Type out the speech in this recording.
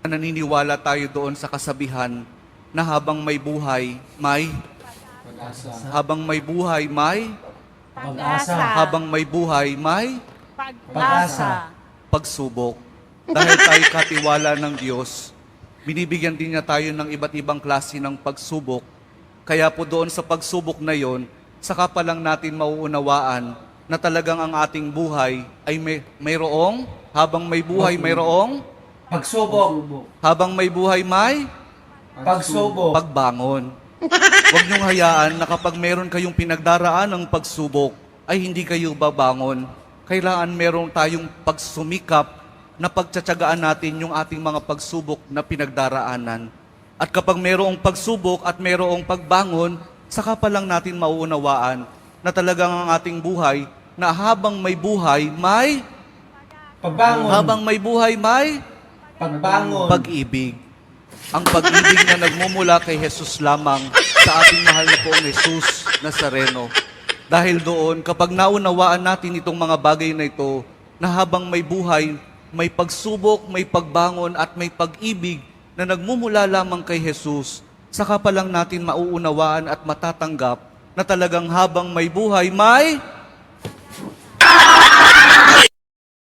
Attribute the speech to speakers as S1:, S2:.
S1: Naniniwala tayo doon sa kasabihan na habang may buhay, may
S2: Pag-asa.
S1: habang may buhay, may
S2: Pag-asa.
S1: habang may buhay, may
S2: Pag-asa.
S1: pagsubok. Dahil tayo katiwala ng Diyos, binibigyan din niya tayo ng iba't ibang klase ng pagsubok. Kaya po doon sa pagsubok na yon, saka pa lang natin mauunawaan na talagang ang ating buhay ay mayroong, habang may buhay, mayroong,
S2: Pagsubok.
S1: habang may buhay, may
S2: Pagsubok.
S1: pagbangon. Huwag niyong hayaan na kapag meron kayong pinagdaraan ng pagsubok, ay hindi kayo babangon. Kailangan meron tayong pagsumikap na pagtsatsagaan natin yung ating mga pagsubok na pinagdaraanan. At kapag merong pagsubok at merong pagbangon, saka pa lang natin mauunawaan na talagang ang ating buhay, na habang may buhay, may
S2: Pagbangon.
S1: habang may buhay, may
S2: Pagbangon.
S1: pag-ibig. Ang pag-ibig na nagmumula kay Jesus lamang sa ating mahal na poong Jesus Nazareno. Dahil doon, kapag naunawaan natin itong mga bagay na ito, na habang may buhay, may pagsubok, may pagbangon at may pag-ibig na nagmumula lamang kay Jesus, saka pa lang natin mauunawaan at matatanggap na talagang habang may buhay, may